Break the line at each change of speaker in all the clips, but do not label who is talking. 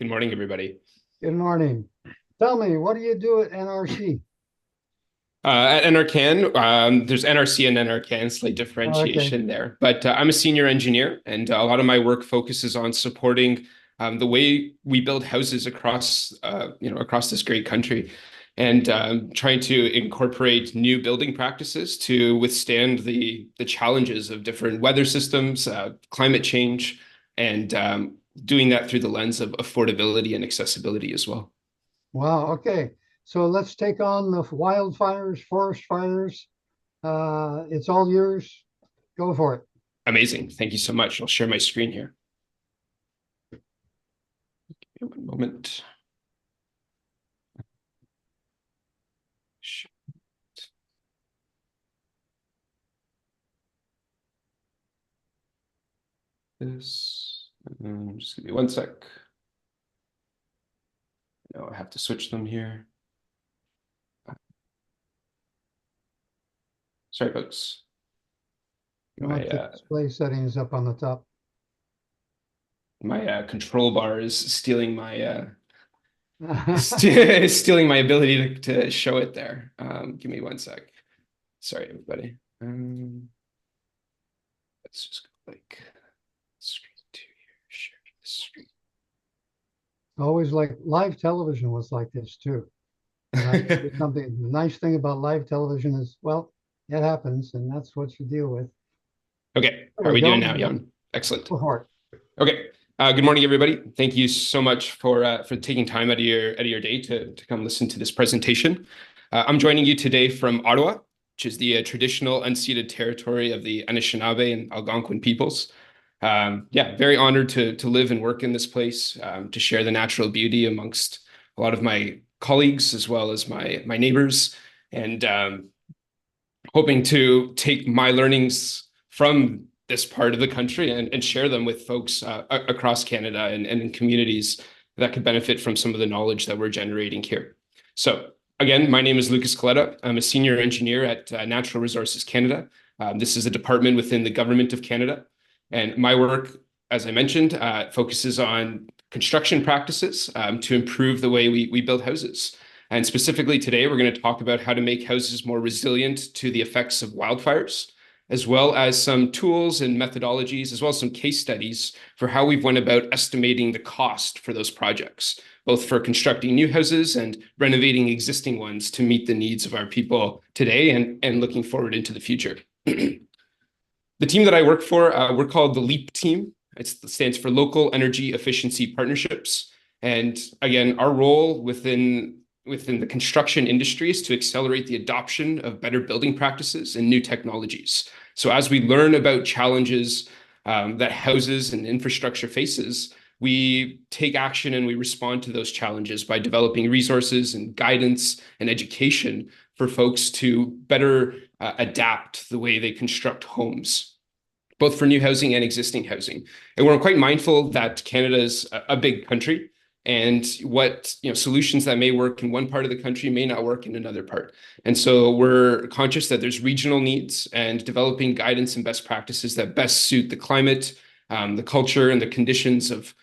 Good morning, everybody.
Good morning. Tell me, what do you do at NRC?
At NRCan, there's NRC and NRCan, slight
Oh, okay.
differentiation there. But I'm a senior engineer, and a lot of my work focuses on supporting the way we build houses across this great country, and trying to incorporate new building practices to withstand the challenges of different weather systems, climate change, and doing that through the lens of affordability and accessibility as well.
Wow, okay. So let's take on the wildfires, forest fires. It's all yours. Go for it.
Amazing. Thank you so much. I'll share my screen here. One moment. This, just give me one sec. No, I have to switch them here. Sorry, folks.
You want the display settings up on the top.
My control bar is stealing my stealing my ability to show it there. Give me one sec. Sorry, everybody. Let's just go like screen two here. Share the screen.
Always like live television was like this too. And something the nice thing about live television is, well, it happens, and that's what you deal with.
Okay, how
There
are
we
we
go.
doing now, Jan? Excellent.
Go for it.
Okay. Good morning, everybody. Thank you so much for taking time out of your day to come listen to this presentation. I'm joining you today from Ottawa, which is the traditional unceded territory of the Anishinaabe and Algonquin peoples. Very honored to live and work in this place, to share the natural beauty amongst a lot of my colleagues as well as my neighbors, and hoping to take my learnings from this part of the country and share them with folks across Canada and in communities that could benefit from some of the knowledge that we're generating here. So again, my name is Lucas Coletta. I'm a senior engineer at Natural Resources Canada. This is a department within the Government of Canada. And my work, as I mentioned, focuses on construction practices to improve the way we build houses. And specifically today, we're going to talk about how to make houses more resilient to the effects of wildfires, as well as some tools and methodologies, as well as some case studies for how we've went about estimating the cost for those projects, both for constructing new houses and renovating existing ones to meet the needs of our people today and looking forward into the future. The team that I work for, we're called the LEAP team. It stands for Local Energy Efficiency Partnerships. And again, our role within the construction industry is to accelerate the adoption of better building practices and new technologies. So as we learn about challenges that houses and infrastructure faces, we take action and we respond to those challenges by developing resources and guidance and education for folks to better adapt the way they construct homes, both for new housing and existing housing. And we're quite mindful that Canada is a big country, and what solutions that may work in one part of the country may not work in another part. And so we're conscious that there's regional needs, and developing guidance and best practices that best suit the climate, the culture, and the conditions of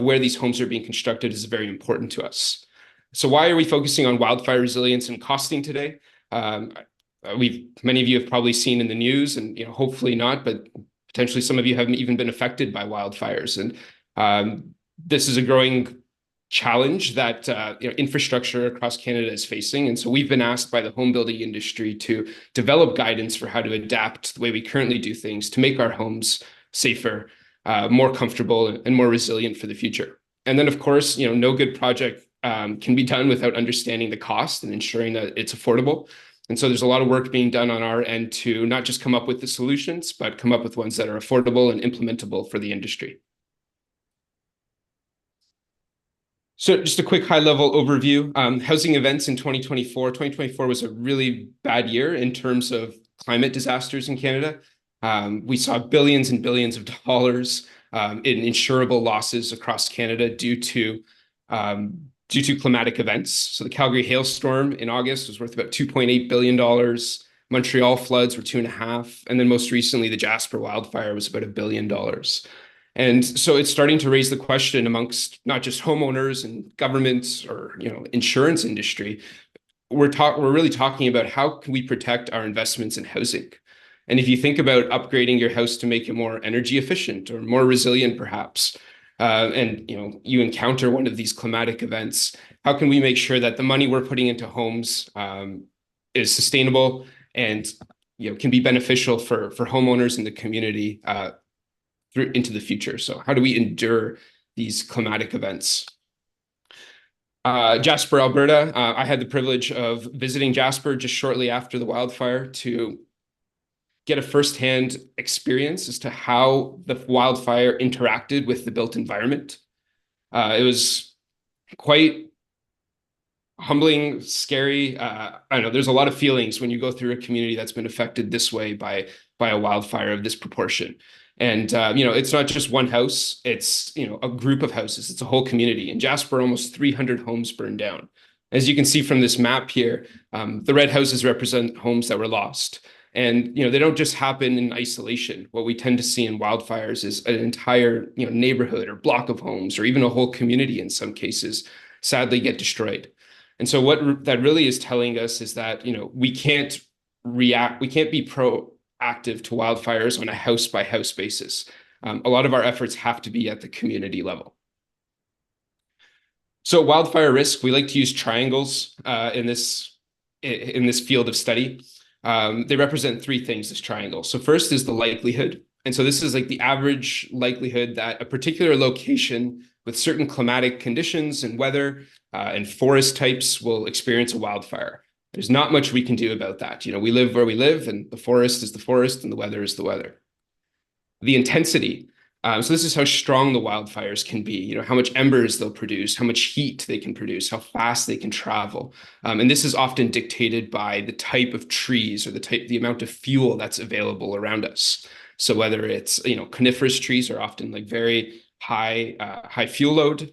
where these homes are being constructed is very important to us. So why are we focusing on wildfire resilience and costing today? Many of you have probably seen in the news, and hopefully not, but potentially some of you haven't even been affected by wildfires. And this is a growing challenge that infrastructure across Canada is facing. And so we've been asked by the home building industry to develop guidance for how to adapt the way we currently do things to make our homes safer, more comfortable, and more resilient for the future. And then, of course, no good project can be done without understanding the cost and ensuring that it's affordable. And so there's a lot of work being done on our end to not just come up with the solutions, but come up with ones that are affordable and implementable for the industry. So just a quick high-level overview. Housing events in 2024. 2024 was a really bad year in terms of climate disasters in Canada. We saw billions and billions of dollars in insurable losses across Canada due to climatic events. So the Calgary hailstorm in August was worth about $2.8 billion. Montreal floods were 2.5. And then most recently, the Jasper wildfire was about $1 billion. And so it's starting to raise the question amongst not just homeowners and governments or, insurance industry. We're really talking about how can we protect our investments in housing. And if you think about upgrading your house to make it more energy efficient or more resilient, perhaps, and you encounter one of these climatic events, how can we make sure that the money we're putting into homes is sustainable and can be beneficial for homeowners in the community through into the future? So how do we endure these climatic events? Jasper, Alberta. I had the privilege of visiting Jasper just shortly after the wildfire to get a firsthand experience as to how the wildfire interacted with the built environment. It was quite humbling, scary. I know there's a lot of feelings when you go through a community that's been affected this way by a wildfire of this proportion. And it's not just one house, it's a group of houses, it's a whole community. In Jasper, almost 300 homes burned down. As you can see from this map here, the red houses represent homes that were lost. And they don't just happen in isolation. What we tend to see in wildfires is an entire neighborhood or block of homes, or even a whole community in some cases, sadly get destroyed. And so what that really is telling us is that we can't react, we can't be proactive to wildfires on a house by house basis. A lot of our efforts have to be at the community level. So wildfire risk, we like to use triangles in this field of study. They represent three things, this triangle. So first is the likelihood. And so this is like the average likelihood that a particular location with certain climatic conditions and weather and forest types will experience a wildfire. There's not much we can do about that. We live where we live, and the forest is the forest and the weather is the weather. The intensity. So this is how strong the wildfires can be, how much embers they'll produce, how much heat they can produce, how fast they can travel. And this is often dictated by the type of trees or the amount of fuel that's available around us. So whether it's, coniferous trees are often like very high fuel load.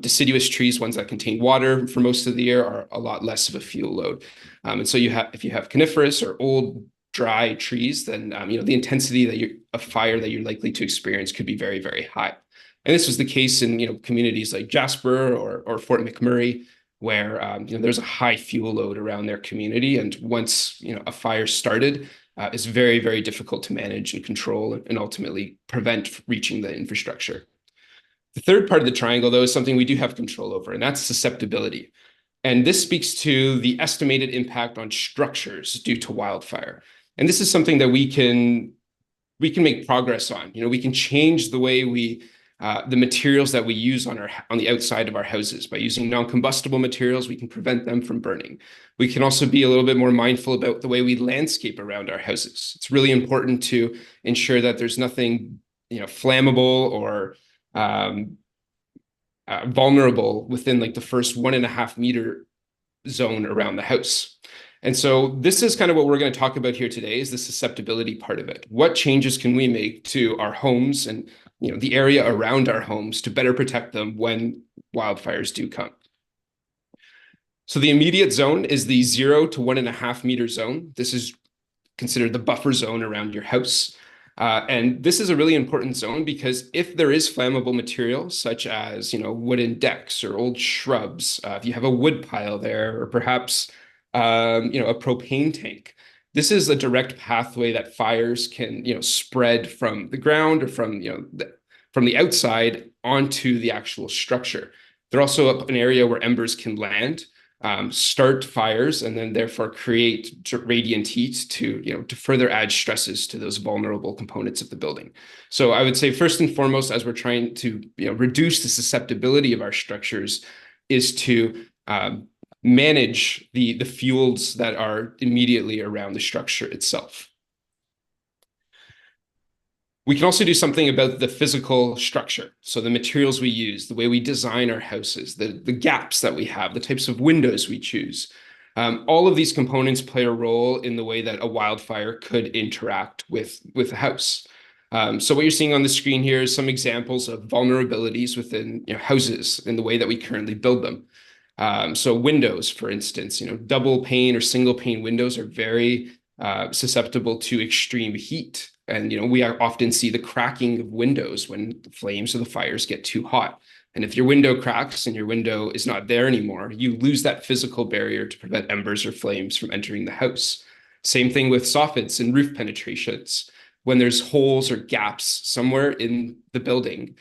Deciduous trees, ones that contain water for most of the year, are a lot less of a fuel load. And so if you have coniferous or old dry trees, then the intensity of fire that you're likely to experience could be very, very high. And this was the case in communities like Jasper or Fort McMurray, where there's a high fuel load around their community, and once a fire started, it's very, very difficult to manage and control and ultimately prevent reaching the infrastructure. The third part of the triangle, though, is something we do have control over, and that's susceptibility. And this speaks to the estimated impact on structures due to wildfire. And this is something that we can make progress on. We can change the way the materials that we use on the outside of our houses. By using non-combustible materials, we can prevent them from burning. We can also be a little bit more mindful about the way we landscape around our houses. It's really important to ensure that there's nothing, flammable or vulnerable within like the first 1.5 meter zone around the house. And so this is kind of what we're going to talk about here today, is the susceptibility part of it. What changes can we make to our homes and the area around our homes to better protect them when wildfires do come? So the immediate zone is the 0 to 1.5 meter zone. This is considered the buffer zone around your house. And this is a really important zone because if there is flammable material, such as wooden decks or old shrubs, if you have a wood pile there, or perhaps a propane tank, this is a direct pathway that fires can spread from the ground or from the outside onto the actual structure. They're also an area where embers can land, start fires, and then therefore create radiant heat to further add stresses to those vulnerable components of the building. So I would say first and foremost, as we're trying to reduce the susceptibility of our structures, is to manage the fuels that are immediately around the structure itself. We can also do something about the physical structure. So the materials we use, the way we design our houses, the gaps that we have, the types of windows we choose. All of these components play a role in the way that a wildfire could interact with a house. So what you're seeing on the screen here is some examples of vulnerabilities within houses in the way that we currently build them. So windows, for instance, double pane or single pane windows are very susceptible to extreme heat And, we often see the cracking of windows when the flames or the fires get too hot. And if your window cracks and your window is not there anymore, you lose that physical barrier to prevent embers or flames from entering the house. Same thing with soffits and roof penetrations. When there's holes or gaps somewhere in the building,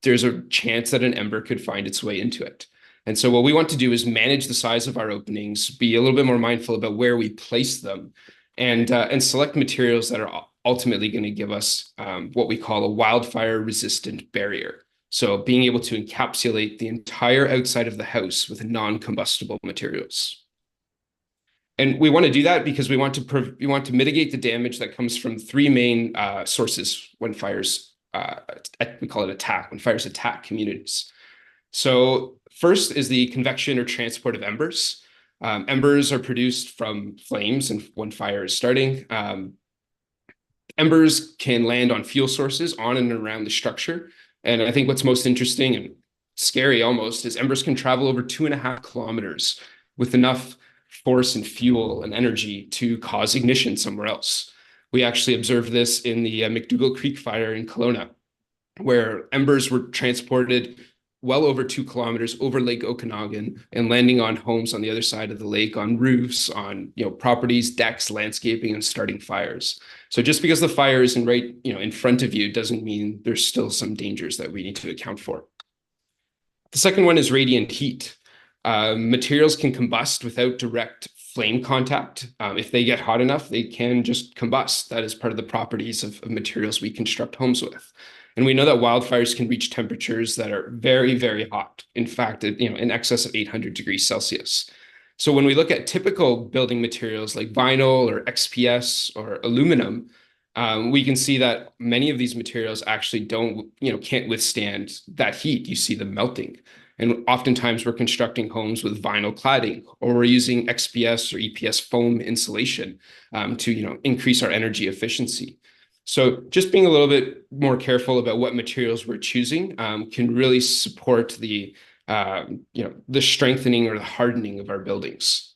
there's a chance that an ember could find its way into it. And so what we want to do is manage the size of our openings, be a little bit more mindful about where we place them, and select materials that are ultimately going to give us what we call a wildfire-resistant barrier. So being able to encapsulate the entire outside of the house with non-combustible materials. And we want to do that because we want to mitigate the damage that comes from three main sources when fires, we call it attack, when fires attack communities. So first is the convection or transport of embers. Embers are produced from flames and when fire is starting. Embers can land on fuel sources on and around the structure. And I think what's most interesting and scary almost is embers can travel over 2.5 kilometers with enough force and fuel and energy to cause ignition somewhere else. We actually observed this in the McDougall Creek fire in Kelowna, where embers were transported well over 2 kilometers over Lake Okanagan and landing on homes on the other side of the lake, on roofs, on properties, decks, landscaping, and starting fires. So just because the fire isn't right in front of you doesn't mean there's still some dangers that we need to account for. The second one is radiant heat. Materials can combust without direct flame contact. If they get hot enough, they can just combust. That is part of the properties of materials we construct homes with. And we know that wildfires can reach temperatures that are very, very hot. In fact, in excess of 800 degrees Celsius. So when we look at typical building materials like vinyl or XPS or aluminum, we can see that many of these materials actually can't withstand that heat. You see them melting. And oftentimes we're constructing homes with vinyl cladding, or we're using XPS or EPS foam insulation to increase our energy efficiency. So just being a little bit more careful about what materials we're choosing can really support the strengthening or the hardening of our buildings.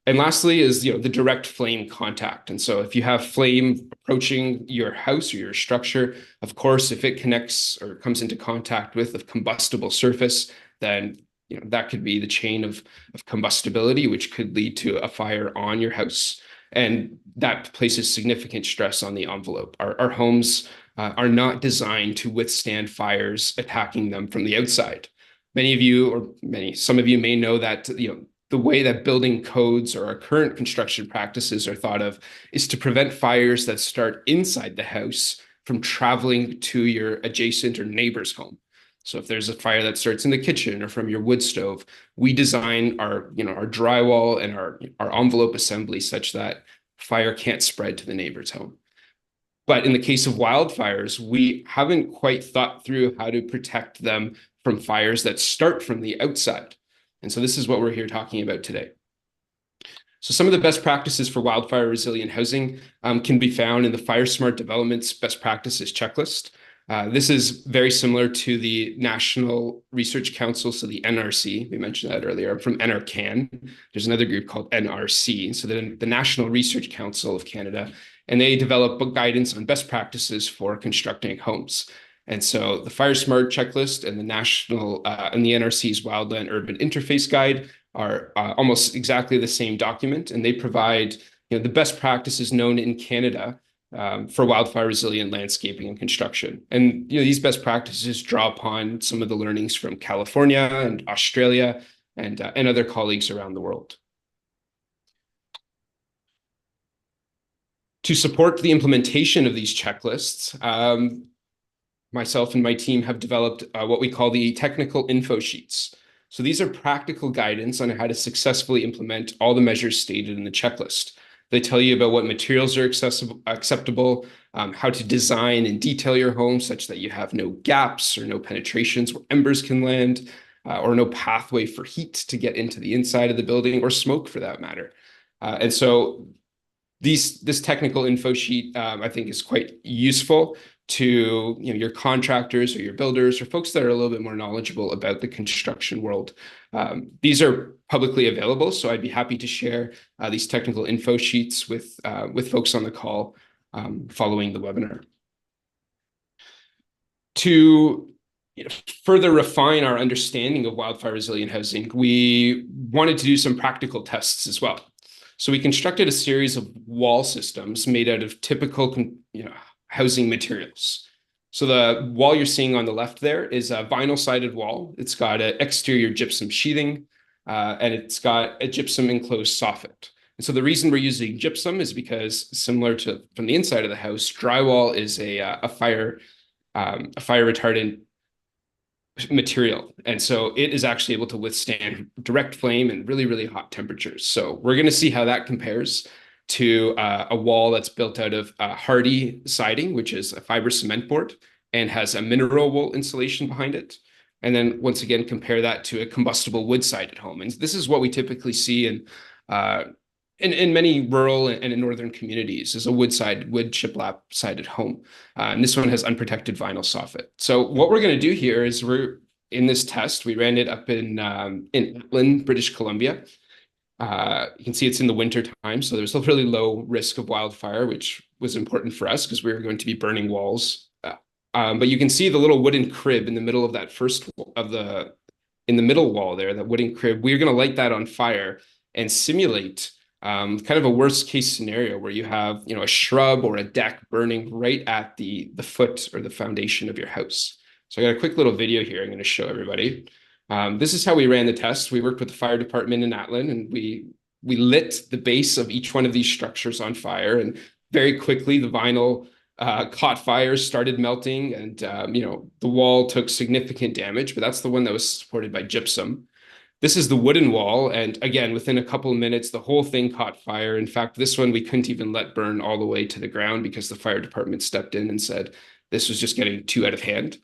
And lastly is the direct flame contact. And so if you have flame approaching your house or your structure, of course, if it connects or comes into contact with a combustible surface, then that could be the chain of combustibility, which could lead to a fire on your house. And that places significant stress on the envelope. Our homes are not designed to withstand fires attacking them from the outside. Some of you may know that the way that building codes or our current construction practices are thought of is to prevent fires that start inside the house from traveling to your adjacent or neighbor's home. So if there's a fire that starts in the kitchen or from your wood stove, we design our drywall and our envelope assembly such that fire can't spread to the neighbor's home. But in the case of wildfires, we haven't quite thought through how to protect them from fires that start from the outside. And so this is what we're here talking about today. So some of the best practices for wildfire resilient housing can be found in the Fire Smart Development's best practices checklist. This is very similar to the National Research Council, so the NRC. We mentioned that earlier. I'm from NRCan. There's another group called NRC, so the National Research Council of Canada, and they develop guidance on best practices for constructing homes. And so the Fire Smart checklist and the National and the NRC's Wildland Urban Interface Guide are almost exactly the same document, and they provide the best practices known in Canada for wildfire resilient landscaping and construction. And these best practices draw upon some of the learnings from California and Australia and other colleagues around the world. To support the implementation of these checklists, myself and my team have developed what we call the technical info sheets. So these are practical guidance on how to successfully implement all the measures stated in the checklist. They tell you about what materials are acceptable, how to design and detail your home such that you have no gaps or no penetrations where embers can land, or no pathway for heat to get into the inside of the building, or smoke for that matter. And so this technical info sheet, I think, is quite useful to your contractors or your builders or folks that are a little bit more knowledgeable about the construction world. These are publicly available, so I'd be happy to share these technical info sheets with folks on the call. following the webinar. To further refine our understanding of wildfire resilient housing, we wanted to do some practical tests as well. So we constructed a series of wall systems made out of typical housing materials. So the wall you're seeing on the left there is a vinyl sided wall. It's got an exterior gypsum sheathing, and it's got a gypsum enclosed soffit. And so the reason we're using gypsum is because, similar to from the inside of the house, drywall is a fire retardant material. And so it is actually able to withstand direct flame and really, really hot temperatures. So we're going to see how that compares to a wall that's built out of hardy siding, which is a fiber cement board and has a mineral wool insulation behind it. And then once again, compare that to a combustible wood sided home. And this is what we typically see in many rural and in northern communities, is a wood shiplap sided home. And this one has unprotected vinyl soffit. So what we're going to do here is in this test, we ran it up in Atlin, British Columbia. You can see it's in the winter time, so there's a really low risk of wildfire, which was important for us because we were going to be burning walls. But you can see the little wooden crib in the middle of that in the middle wall there, that wooden crib. We're going to light that on fire and simulate kind of a worst case scenario where you have, a shrub or a deck burning right at the foot or the foundation of your house. So I got a quick little video here I'm going to show everybody. This is how we ran the test. We worked with the fire department in Atlin, and we lit the base of each one of these structures on fire. And very quickly, the vinyl caught fire, started melting, and the wall took significant damage. But that's the one that was supported by gypsum. This is the wooden wall, and again, within a couple of minutes, the whole thing caught fire. In fact, this one we couldn't even let burn all the way to the ground because the fire department stepped in and said this was just getting too out of hand.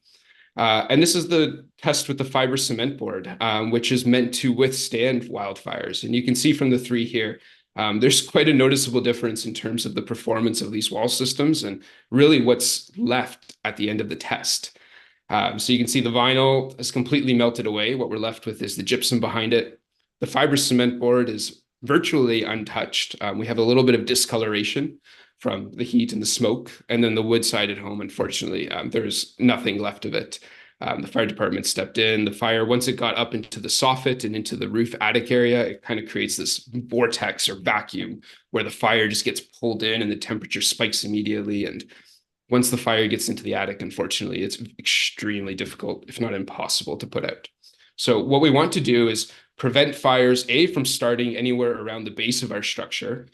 And this is the test with the fiber cement board, which is meant to withstand wildfires. And you can see from the three here, there's quite a noticeable difference in terms of the performance of these wall systems and really what's left at the end of the test. So you can see the vinyl is completely melted away. What we're left with is the gypsum behind it. The fiber cement board is virtually untouched. We have a little bit of discoloration from the heat and the smoke. And then the wood sided home, unfortunately, there's nothing left of it. The fire department stepped in. The fire, once it got up into the soffit and into the roof attic area, it kind of creates this vortex or vacuum where the fire just gets pulled in and the temperature spikes immediately. And once the fire gets into the attic, unfortunately, it's extremely difficult, if not impossible, to put out. So what we want to do is prevent fires, from starting anywhere around the base of our structure.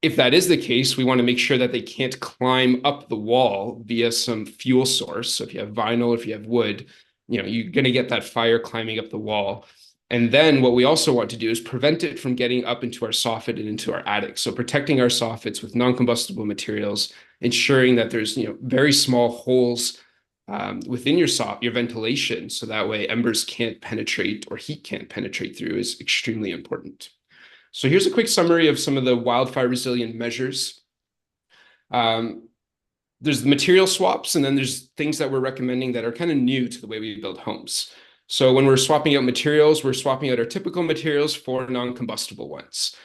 If that is the case, we want to make sure that they can't climb up the wall via some fuel source. So if you have vinyl, if you have wood, you're going to get that fire climbing up the wall. And then what we also want to do is prevent it from getting up into our soffit and into our attic. So protecting our soffits with non-combustible materials, ensuring that there's very small holes within your ventilation, so that way embers can't penetrate or heat can't penetrate through, is extremely important. So here's a quick summary of some of the wildfire resilient measures. There's the material swaps, and then there's things that we're recommending that are kind of new to the way we build homes. So when we're swapping out materials, we're swapping out our typical materials for non-combustible ones.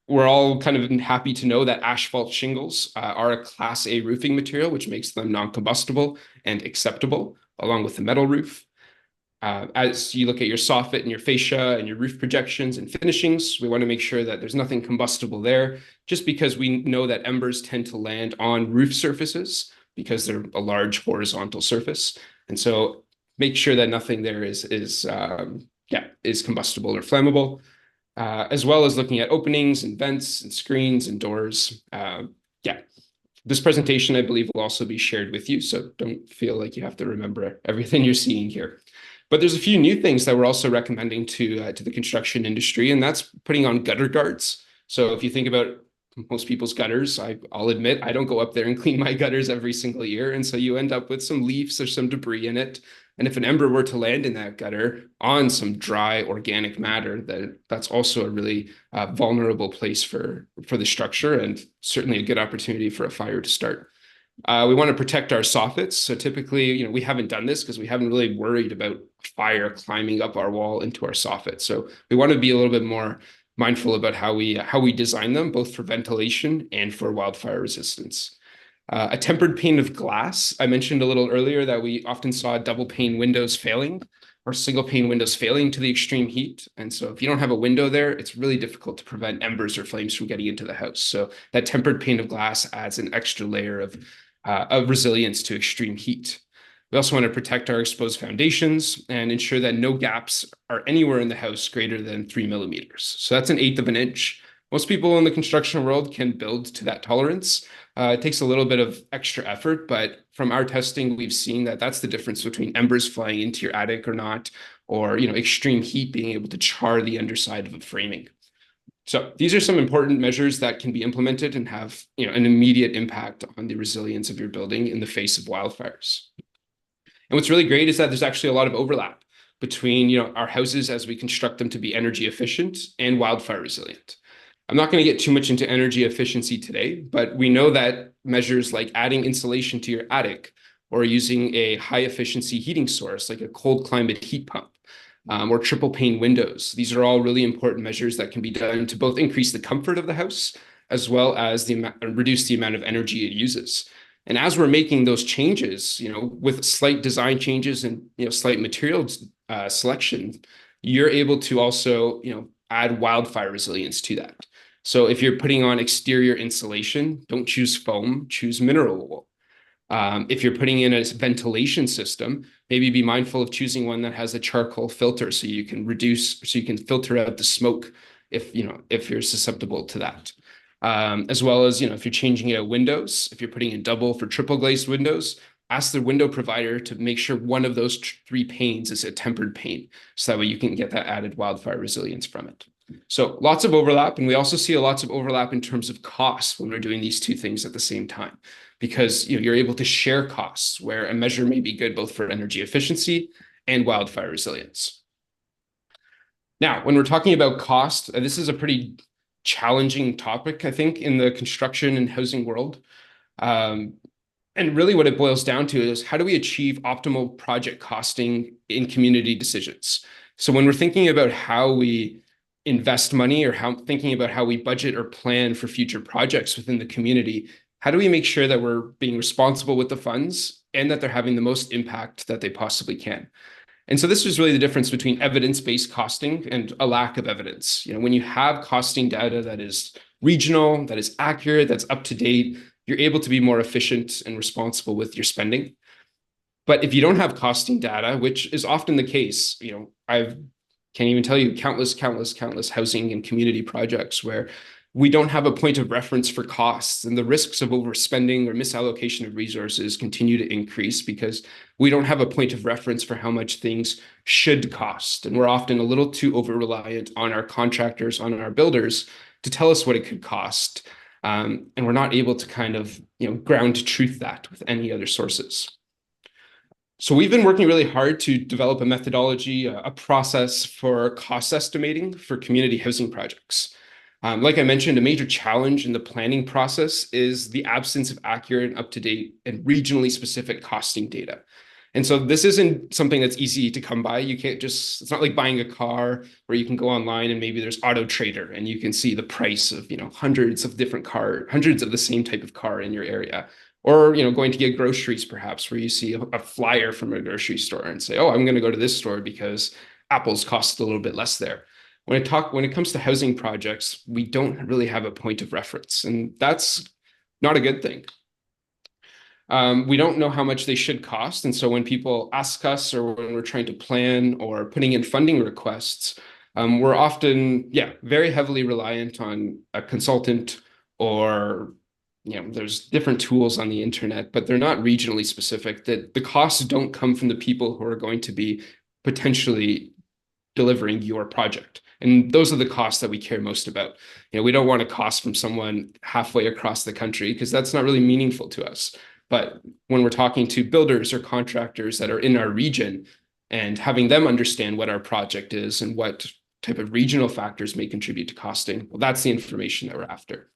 We're all kind of happy to know that asphalt shingles are a Class A roofing material, which makes them non-combustible and acceptable, along with the metal roof. As you look at your soffit and your fascia and your roof projections and finishings, we want to make sure that there's nothing combustible there, just because we know that embers tend to land on roof surfaces because they're a large horizontal surface. And so make sure that nothing there is combustible or flammable, as well as looking at openings and vents and screens and doors. This presentation, I believe, will also be shared with you, so don't feel like you have to remember everything you're seeing here. But there's a few new things that we're also recommending to the construction industry, and that's putting on gutter guards. So if you think about most people's gutters, I'll admit I don't go up there and clean my gutters every single year, and so you end up with some leaves or some debris in it. And if an ember were to land in that gutter on some dry organic matter, that's also a really vulnerable place for the structure, and certainly a good opportunity for a fire to start. We want to protect our soffits. So typically, we haven't done this because we haven't really worried about fire climbing up our wall into our soffit. So we want to be a little bit more mindful about how we design them, both for ventilation and for wildfire resistance. A tempered pane of glass. I mentioned a little earlier that we often saw double pane windows failing or single pane windows failing to the extreme heat. And so if you don't have a window there, it's really difficult to prevent embers or flames from getting into the house. So that tempered pane of glass adds an extra layer of resilience to extreme heat. We also want to protect our exposed foundations and ensure that no gaps are anywhere in the house greater than 3 millimeters. So that's 1/8 of an inch. Most people in the construction world can build to that tolerance. It takes a little bit of extra effort, but from our testing, we've seen that that's the difference between embers flying into your attic or not, or extreme heat being able to char the underside of a framing. So these are some important measures that can be implemented and have an immediate impact on the resilience of your building in the face of wildfires. And what's really great is that there's actually a lot of overlap between our houses as we construct them to be energy efficient and wildfire resilient. I'm not going to get too much into energy efficiency today, but we know that measures like adding insulation to your attic or using a high efficiency heating source like a cold climate heat pump or triple pane windows, these are all really important measures that can be done to both increase the comfort of the house as well as reduce the amount of energy it uses. And as we're making those changes, with slight design changes and slight materials selection, you're able to also add wildfire resilience to that. So if you're putting on exterior insulation, don't choose foam, choose mineral wool. If you're putting in a ventilation system, maybe be mindful of choosing one that has a charcoal filter so you can filter out the smoke if you're susceptible to that. As well as, if you're changing out windows, if you're putting in double for triple glazed windows, ask the window provider to make sure one of those 3 panes is a tempered pane. So that way you can get that added wildfire resilience from it. So lots of overlap. And we also see lots of overlap in terms of costs when we're doing these two things at the same time, because you're able to share costs where a measure may be good both for energy efficiency and wildfire resilience. Now, when we're talking about cost, this is a pretty challenging topic, I think, in the construction and housing world. And really what it boils down to is how do we achieve optimal project costing in community decisions? So when we're thinking about how we invest money or thinking about how we budget or plan for future projects within the community, how do we make sure that we're being responsible with the funds and that they're having the most impact that they possibly can? And so this is really the difference between evidence-based costing and a lack of evidence. When you have costing data that is regional, that is accurate, that's up to date, you're able to be more efficient and responsible with your spending. But if you don't have costing data, which is often the case, I can't even tell you countless housing and community projects where we don't have a point of reference for costs, and the risks of overspending or misallocation of resources continue to increase because we don't have a point of reference for how much things should cost. And we're often a little too over-reliant on our contractors, on our builders to tell us what it could cost. And we're not able to kind of, ground truth that with any other sources. So we've been working really hard to develop a methodology, a process for cost estimating for community housing projects. Like I mentioned, a major challenge in the planning process is the absence of accurate, up-to-date, and regionally specific costing data. And so this isn't something that's easy to come by. You can't it's not like buying a car where you can go online and maybe there's Auto Trader and you can see the price of, hundreds of the same type of car in your area. Or, going to get groceries perhaps where you see a flyer from a grocery store and say, oh, I'm going to go to this store because apples cost a little bit less there. When it comes to housing projects, we don't really have a point of reference, and that's not a good thing. We don't know how much they should cost. And so when people ask us or when we're trying to plan or putting in funding requests, we're often, very heavily reliant on a consultant or, there's different tools on the internet, but they're not regionally specific. That the costs don't come from the people who are going to be potentially delivering your project. And those are the costs that we care most about. We don't want a cost from someone halfway across the country because that's not really meaningful to us. But when we're talking to builders or contractors that are in our region and having them understand what our project is and what type of regional factors may contribute to costing, well, that's the information that we're after.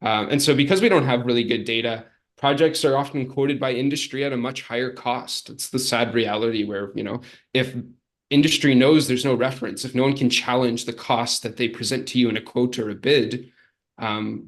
And so because we don't have really good data, projects are often quoted by industry at a much higher cost. It's the sad reality where, if industry knows there's no reference, if no one can challenge the cost that they present to you in a quote or a bid,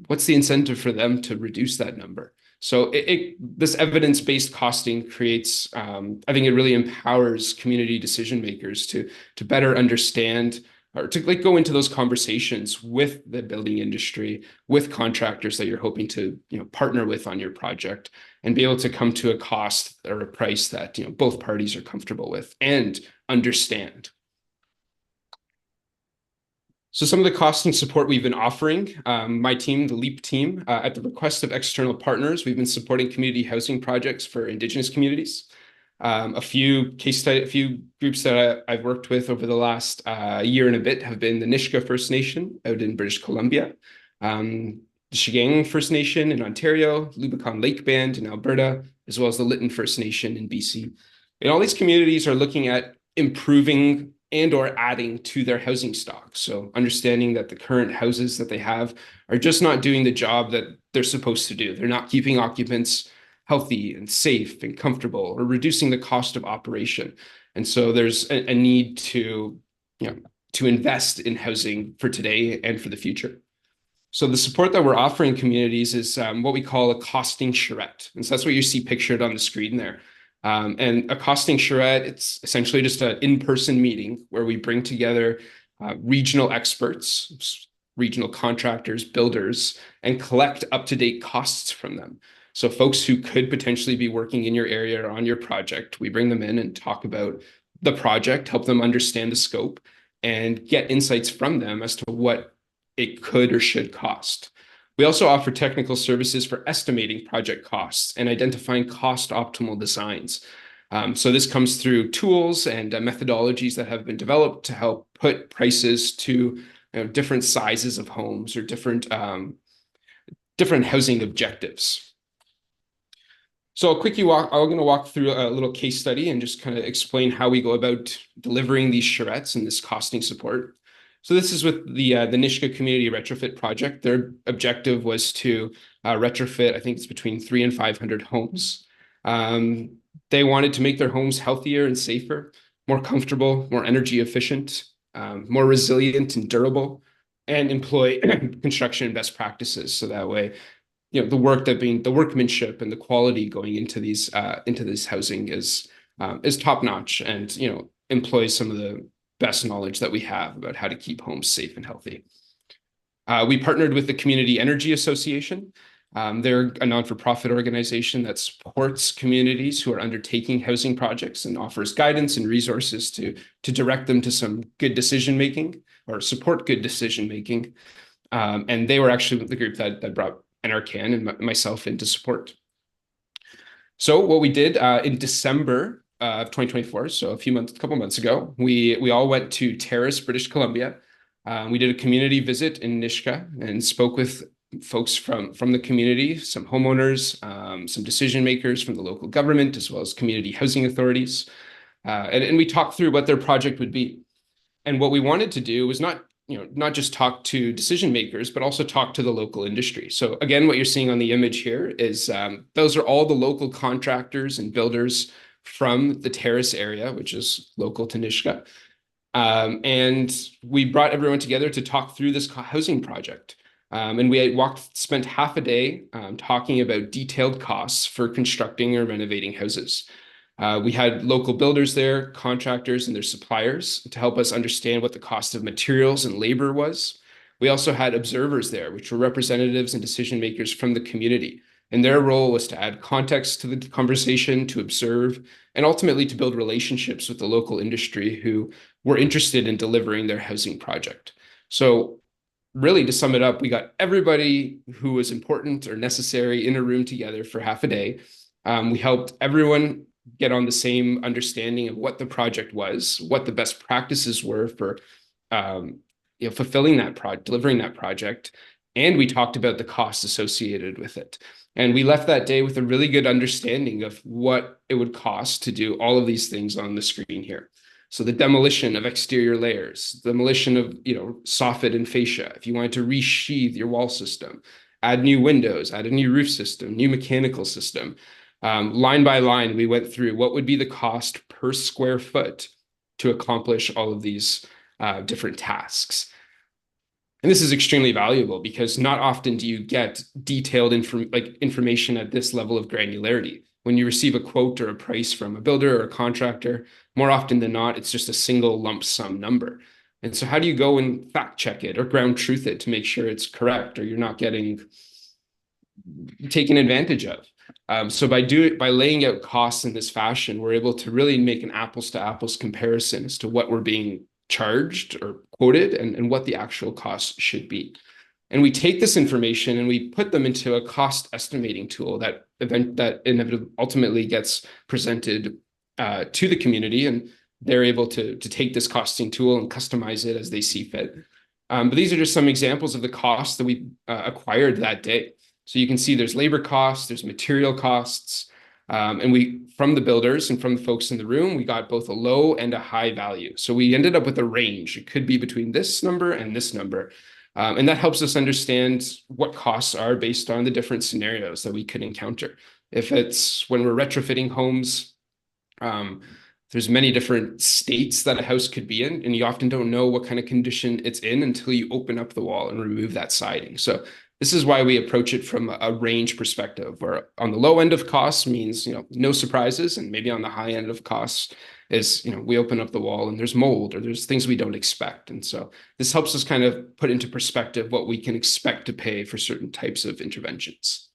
what's the incentive for them to reduce that number? So this evidence-based costing creates, I think it really empowers community decision makers to better understand or to like go into those conversations with the building industry, with contractors that you're hoping to partner with on your project, and be able to come to a cost or a price that both parties are comfortable with and understand. So some of the costing support we've been offering, my team, the LEAP team, at the request of external partners, we've been supporting community housing projects for Indigenous communities. A few groups that I've worked with over the last year and a bit have been the Nisga'a First Nation out in British Columbia, the Shiggang First Nation in Ontario, Lubicon Lake Band in Alberta, as well as the Lytton First Nation in BC. And all these communities are looking at improving and or adding to their housing stock. So understanding that the current houses that they have are just not doing the job that they're supposed to do. They're not keeping occupants healthy and safe and comfortable, or reducing the cost of operation. And so there's a need to invest in housing for today and for the future. So the support that we're offering communities is what we call a costing charrette. And so that's what you see pictured on the screen there. And a costing charrette, it's essentially just an in-person meeting where we bring together regional experts, regional contractors, builders, and collect up-to-date costs from them. So folks who could potentially be working in your area or on your project, we bring them in and talk about the project, help them understand the scope, and get insights from them as to what it could or should cost. We also offer technical services for estimating project costs and identifying cost optimal designs. So this comes through tools and methodologies that have been developed to help put prices to different sizes of homes or different housing objectives. So I'm going to walk through a little case study and just kind of explain how we go about delivering these charrettes and this costing support. So this is with the Nisga'a Community Retrofit Project. Their objective was to retrofit, I think it's between 300 and 500 homes. They wanted to make their homes healthier and safer, more comfortable, more energy efficient, more resilient and durable, and employ construction best practices. So that way, the workmanship and the quality going into this housing is top notch, and employs some of the best knowledge that we have about how to keep homes safe and healthy. We partnered with the Community Energy Association. They're a non-for-profit organization that supports communities who are undertaking housing projects and offers guidance and resources to direct them to some good decision making or support good decision making. And they were actually the group that brought NRCan and myself in to support. So what we did in December of 2024, so a couple months ago, we all went to Terrace, British Columbia. We did a community visit in Nisga'a and spoke with folks from the community, some homeowners, some decision makers from the local government, as well as community housing authorities. And we talked through what their project would be. And what we wanted to do was not just talk to decision makers, but also talk to the local industry. So again, what you're seeing on the image here is those are all the local contractors and builders from the Terrace area, which is local to Nisga'a. And we brought everyone together to talk through this housing project. And we spent half a day talking about detailed costs for constructing or renovating houses. We had local builders there, contractors and their suppliers to help us understand what the cost of materials and labor was. We also had observers there, which were representatives and decision makers from the community. And their role was to add context to the conversation, to observe, and ultimately to build relationships with the local industry who were interested in delivering their housing project. So really, to sum it up, we got everybody who was important or necessary in a room together for half a day. We helped everyone get on the same understanding of what the project was, what the best practices were for fulfilling delivering that project. And we talked about the costs associated with it. And we left that day with a really good understanding of what it would cost to do all of these things on the screen here. So the demolition of exterior layers, demolition of soffit and fascia, if you wanted to resheathe your wall system, add new windows, add a new roof system, new mechanical system. Line by line, we went through what would be the cost per square foot to accomplish all of these different tasks. And this is extremely valuable because not often do you get detailed information at this level of granularity. When you receive a quote or a price from a builder or a contractor, more often than not, it's just a single lump sum number. And so how do you go and fact check it or ground truth it to make sure it's correct or you're not getting taken advantage of? So by laying out costs in this fashion, we're able to really make an apples to apples comparison as to what we're being charged or quoted and what the actual cost should be. And we take this information and we put them into a cost estimating tool that inevitably ultimately gets presented to the community, and they're able to take this costing tool and customize it as they see fit. But these are just some examples of the costs that we acquired that day. So you can see there's labor costs, there's material costs, and from the builders and from the folks in the room, we got both a low and a high value. So we ended up with a range. It could be between this number and this number. And that helps us understand what costs are based on the different scenarios that we could encounter. If it's when we're retrofitting homes, there's many different states that a house could be in, and you often don't know what kind of condition it's in until you open up the wall and remove that siding. So this is why we approach it from a range perspective, where on the low end of costs means, no surprises, and maybe on the high end of costs is, we open up the wall and there's mold or there's things we don't expect. And so this helps us kind of put into perspective what we can expect to pay for certain types of interventions.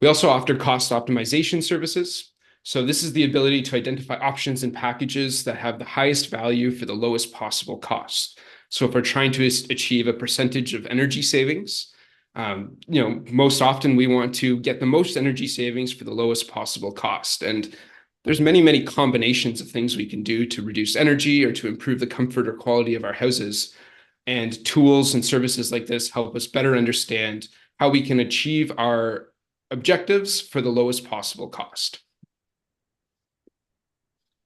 We also offer cost optimization services. So this is the ability to identify options and packages that have the highest value for the lowest possible cost. So if we're trying to achieve a percentage of energy savings, most often we want to get the most energy savings for the lowest possible cost. And there's many, many combinations of things we can do to reduce energy or to improve the comfort or quality of our houses. And tools and services like this help us better understand how we can achieve our objectives for the lowest possible cost.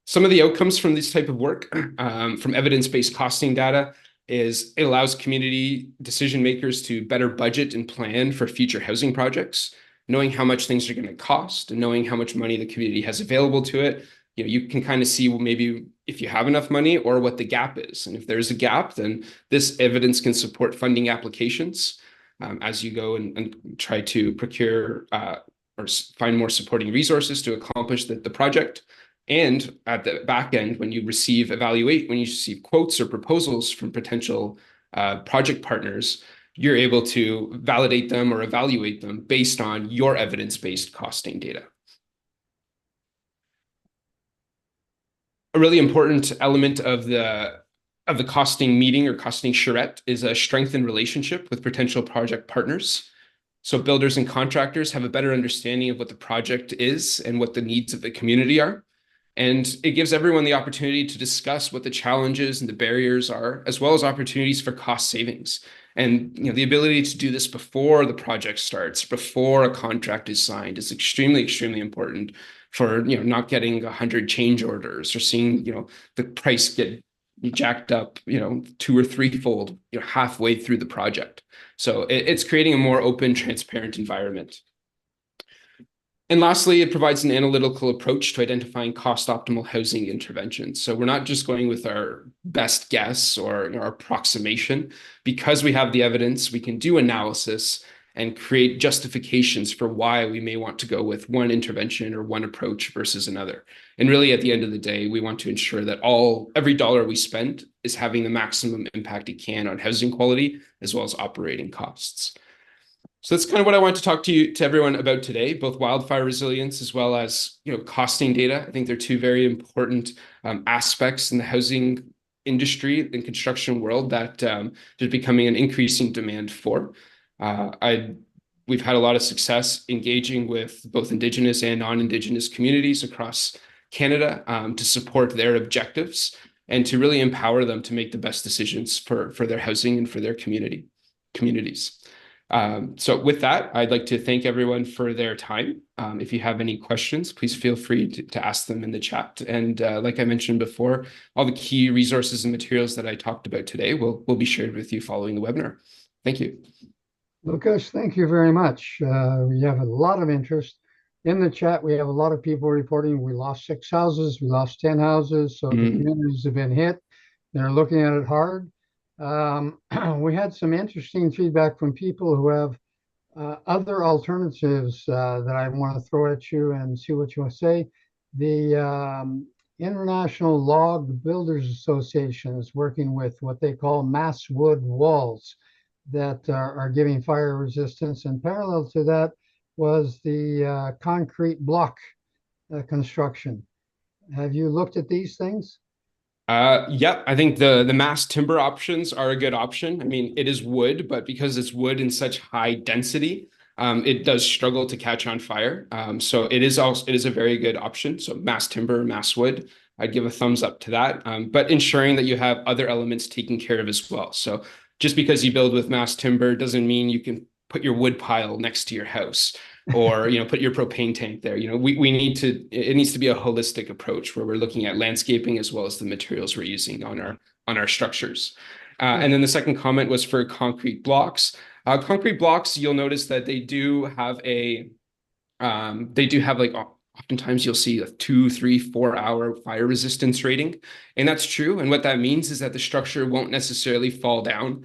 Some of the outcomes from this type of work, from evidence-based costing data, is it allows community decision makers to better budget and plan for future housing projects, knowing how much things are going to cost and knowing how much money the community has available to it. You can kind of see maybe if you have enough money or what the gap is. And if there's a gap, then this evidence can support funding applications as you go and try to procure or find more supporting resources to accomplish the project. And at the back end, when you receive quotes or proposals from potential project partners, you're able to validate them or evaluate them based on your evidence-based costing data. A really important element of the costing meeting or costing charrette is a strengthened relationship with potential project partners. So builders and contractors have a better understanding of what the project is and what the needs of the community are. And it gives everyone the opportunity to discuss what the challenges and the barriers are, as well as opportunities for cost savings. And the ability to do this before the project starts, before a contract is signed, is extremely, extremely important for not getting 100 change orders or seeing the price get jacked up 2 or 3-fold halfway through the project. So it's creating a more open, transparent environment. And lastly, it provides an analytical approach to identifying cost-optimal housing interventions. So we're not just going with our best guess or our approximation. Because we have the evidence, we can do analysis and create justifications for why we may want to go with one intervention or one approach versus another. And really, at the end of the day, we want to ensure that every dollar we spend is having the maximum impact it can on housing quality as well as operating costs. So that's kind of what I want to talk to everyone about today, both wildfire resilience as well as costing data. I think they're two very important aspects in the housing industry and construction world that there's becoming an increasing demand for. We've had a lot of success engaging with both Indigenous and non-Indigenous communities across Canada to support their objectives and to really empower them to make the best decisions for their housing and for their communities. So with that, I'd like to thank everyone for their time. If you have any questions, please feel free to ask them in the chat. And like I mentioned before, all the key resources and materials that I talked about today will be shared with you following the webinar. Thank you.
Lucas, thank you very much. We have a lot of interest. In the chat, we have a lot of people reporting we lost 6 houses, we lost 10 houses, so the
Mhm.
communities have been hit. They're looking at it hard. We had some interesting feedback from people who have other alternatives that I want to throw at you and see what you want to say. The International Log Builders Association is working with what they call mass wood walls that are giving fire resistance. And parallel to that was the concrete block construction. Have you looked at these things?
Yeah, I think the mass timber options are a good option. I mean, it is wood, but because it's wood in such high density, it does struggle to catch on fire. So it is a very good option. So mass timber, mass wood, I'd give a thumbs up to that. But ensuring that you have other elements taken care of as well. So just because you build with mass timber doesn't mean you can put your wood pile next to your house or put your propane tank there. We need to, it needs to be a holistic approach where we're looking at landscaping as well as the materials we're using on our structures. And then the second comment was for concrete blocks. Concrete blocks, you'll notice that they do have like oftentimes you'll see a 2, 3, 4 hour fire resistance rating. And that's true. And what that means is that the structure won't necessarily fall down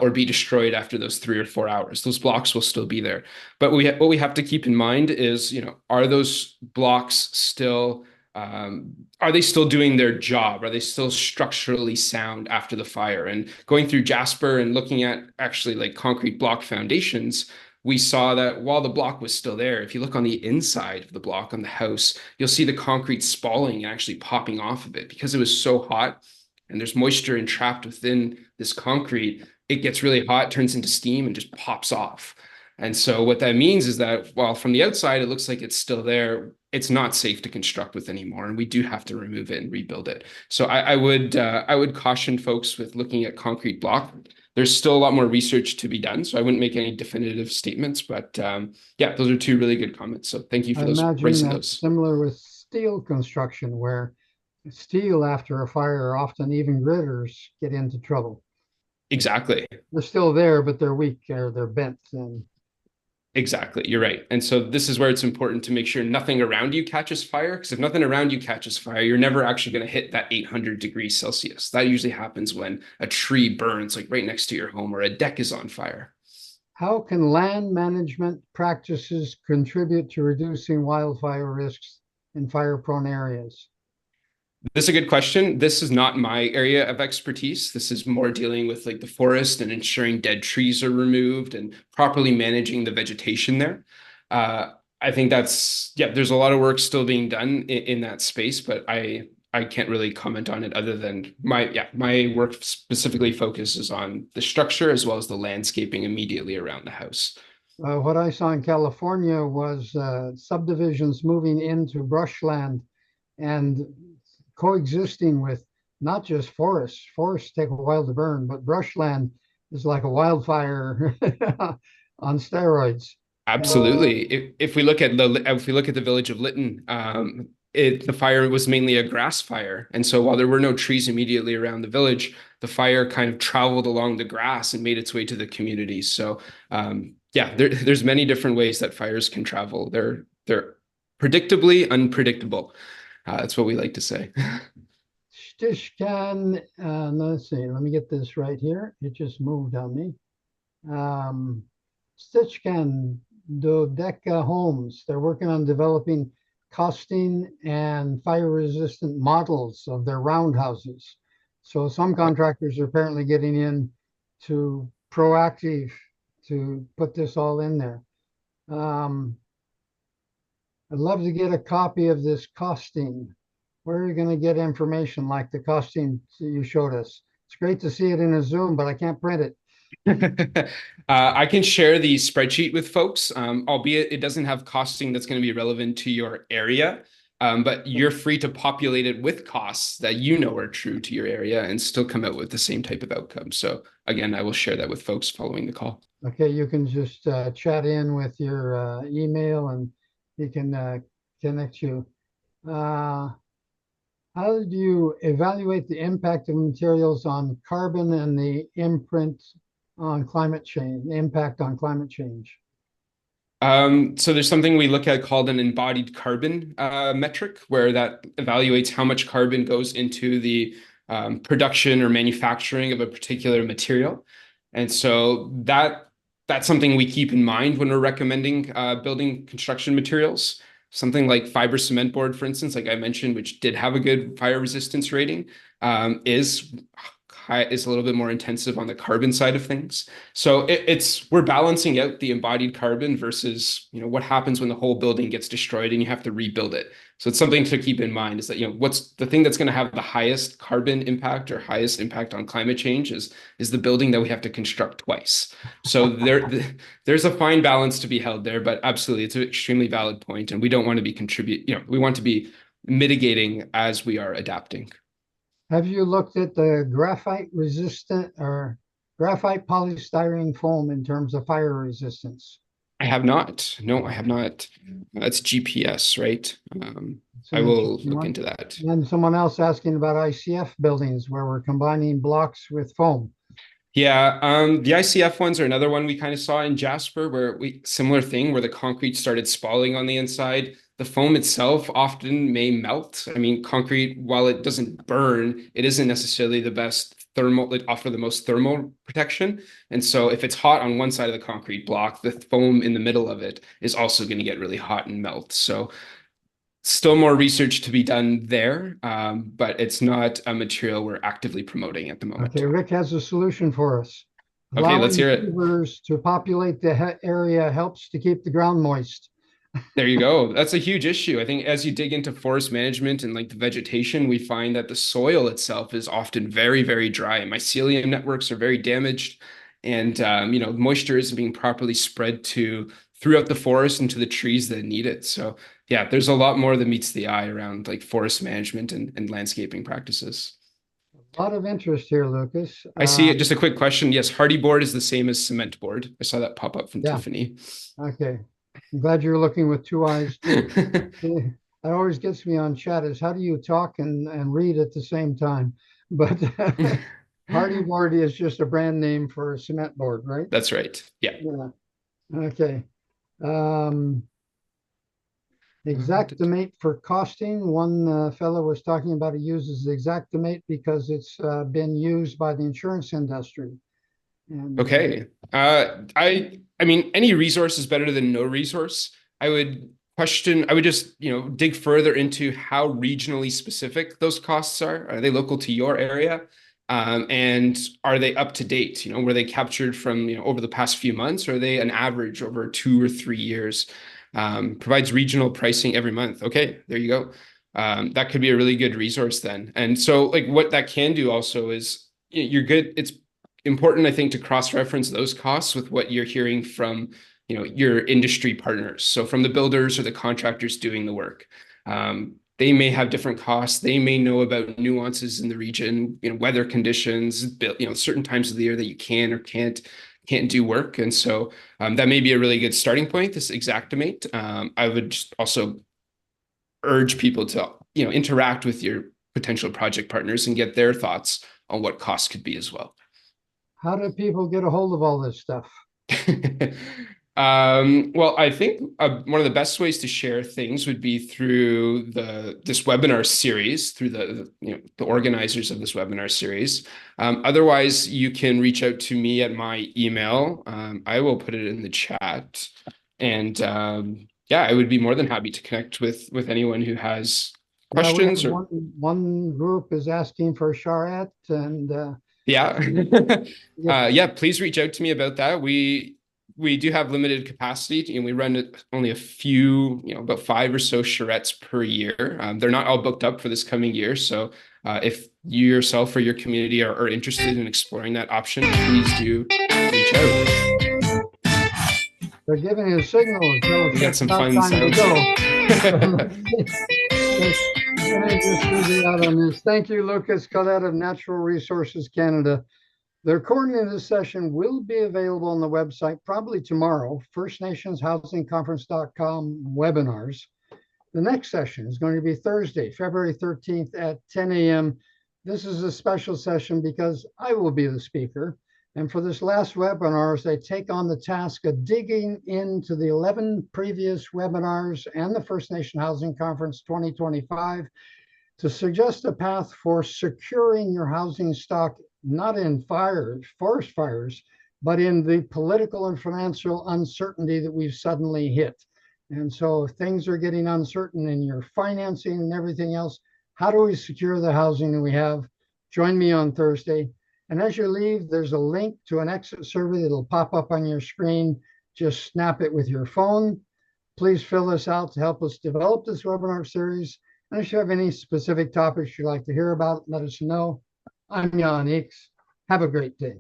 or be destroyed after those 3 or 4 hours. Those blocks will still be there. But what we have to keep in mind is, are those blocks still are they still doing their job? Are they still structurally sound after the fire? And going through Jasper and looking at actually like concrete block foundations, we saw that while the block was still there, if you look on the inside of the block on the house, you'll see the concrete spalling and actually popping off of it because it was so hot and there's moisture entrapped within this concrete. It gets really hot, turns into steam, and just pops off. And so what that means is that while from the outside it looks like it's still there, it's not safe to construct with anymore, and we do have to remove it and rebuild it. So I would caution folks with looking at concrete block. There's still a lot more research to be done, so I wouldn't make any definitive statements. But yeah, those are two really good comments. So thank you
I
for those
imagine
raising
that's
those.
similar with steel construction, where steel after a fire, often even gritters get into trouble.
Exactly.
They're still there, but they're weak or they're bent. And
Exactly. You're right. And so this is where it's important to make sure nothing around you catches fire. Because if nothing around you catches fire, you're never actually going to hit that 800 degrees Celsius. That usually happens when a tree burns like right next to your home or a deck is on fire.
how can land management practices contribute to reducing wildfire risks in fire-prone areas?
This is a good question. This is not my area of expertise. This is more dealing with like the forest and ensuring dead trees are removed and properly managing the vegetation there. I think there's a lot of work still being done in that space, but I can't really comment on it other than my work specifically focuses on the structure as well as the landscaping immediately around the house.
What I saw in California was subdivisions moving into brushland and coexisting with not just forests. Forests take a while to burn, but brushland is like a wildfire on steroids.
Absolutely. If we look at the village of Lytton, the fire was mainly a grass fire, and so while there were no trees immediately around the village, the fire kind of traveled along the grass and made its way to the community. So, yeah, there's many different ways that fires can travel. They're predictably unpredictable. That's what we like to say.
Stishkan, let's see, let me get this right here. It just moved on me. Stitchcan Dodeca Homes. They're working on developing costing and fire resistant models of their roundhouses. So some contractors are apparently getting in to proactive to put this all in there. I'd love to get a copy of this costing. Where are you going to get information like the costing you showed us? It's great to see it in a Zoom, but I can't print it.
I can share the spreadsheet with folks, albeit it doesn't have costing that's going to be relevant to your area. But you're free to populate it with costs that are true to your area and still come out with the same type of outcome. So again, I will share that with folks following the call.
Okay, you can just chat in with your email and he can connect you. How do you evaluate the impact of materials on carbon and the imprint on climate change, the impact on climate change?
So there's something we look at called an embodied carbon metric, where that evaluates how much carbon goes into the production or manufacturing of a particular material. And so that's something we keep in mind when we're recommending building construction materials. Something like fiber cement board, for instance, like I mentioned, which did have a good fire resistance rating, is a little bit more intensive on the carbon side of things. So we're balancing out the embodied carbon versus, what happens when the whole building gets destroyed and you have to rebuild it. So it's something to keep in mind is that, what's the thing that's going to have the highest carbon impact or highest impact on climate change is the building that we have to construct twice. So there's a fine balance to be held there, but absolutely, it's an extremely valid point, and we don't want to be we want to be mitigating as we are adapting.
Have you looked at the graphite resistant or graphite polystyrene foam in terms of fire resistance?
I have not. No, I have not. That's GPS, right?
It's
I
an
will
interesting
look
one.
into that.
And someone else asking about ICF buildings where we're combining blocks with foam.
Yeah, the ICF ones are another one we kind of saw in Jasper, where similar thing where the concrete started spalling on the inside. The foam itself often may melt. I mean, concrete, while it doesn't burn, it isn't necessarily the best thermal, it offer the most thermal protection. And so if it's hot on one side of the concrete block, the foam in the middle of it is also going to get really hot and melt. So still more research to be done there, but it's not a material we're actively promoting at the moment.
Okay, Rick has a solution for us.
Okay, let's
Allowing
hear it.
beavers to populate the area helps to keep the ground moist.
There you go. That's a huge issue. I think as you dig into forest management and like the vegetation, we find that the soil itself is often very, very dry. Mycelium networks are very damaged, and moisture isn't being properly spread throughout the forest and to the trees that need it. So yeah, there's a lot more that meets the eye around like forest management and landscaping practices.
A lot of interest here, Lucas.
I see it. Just a quick question. Yes, hardy board is the same as cement board. I saw that pop up from
Yeah,
Tiffany.
okay. I'm glad you're looking with two eyes too. That always gets me on chat is how do you talk and read at the same time? But hardy board is just a brand name for a cement board, right?
That's right. Yeah.
Yeah. Okay. Um, Exactimate for costing. One fellow was talking about he uses Exactimate because it's been used by the insurance industry. And
Okay. I mean, any resource is better than no resource. I would just, dig further into how regionally specific those costs are. Are they local to your area? And are they up to date? Were they captured from, over the past few months, or are they an average over 2 or 3 years? Provides regional pricing every month. Okay, there you go. That could be a really good resource then. And so like what that can do also is you're good. It's important, I think, to cross-reference those costs with what you're hearing from, your industry partners. So from the builders or the contractors doing the work. They may have different costs. They may know about nuances in the region, weather conditions, certain times of the year that you can or can't do work. And so that may be a really good starting point, this Exactimate. I would just also urge people to, interact with your potential project partners and get their thoughts on what costs could be as well.
how do people get a hold of all this stuff?
Well, I think one of the best ways to share things would be through this webinar series, through the organizers of this webinar series. Otherwise, you can reach out to me at my email. I will put it in the chat, and yeah, I would be more than happy to connect with anyone who has questions or.
One group is asking for Charette and
Yeah.
yeah.
Yeah, please reach out to me about that. We do have limited capacity, and we run only a few, about 5 or so charrettes per year. They're not all booked up for this coming year. So if you yourself or your community are interested in exploring that option, please do reach out.
They're giving a signal. So
We got
it's
some
about
fun
time to
sounds.
go. Let me just read it out on this. Thank you, Lucas Collette of Natural Resources Canada. The recording of this session will be available on the website probably tomorrow, firstnationshousingconference.com webinars. The next session is going to be Thursday, February 13th at 10 a.m. This is a special session because I will be the speaker. And for this last webinar, I take on the task of digging into the 11 previous webinars and the First Nation Housing Conference 2025 to suggest a path for securing your housing stock, not in forest fires, but in the political and financial uncertainty that we've suddenly hit. And so things are getting uncertain in your financing and everything else. How do we secure the housing that we have? Join me on Thursday. And as you leave, there's a link to an exit survey that'll pop up on your screen. Just snap it with your phone. Please fill this out to help us develop this webinar series. And if you have any specific topics you'd like to hear about, let us know. I'm Jan Eeks. Have a great day.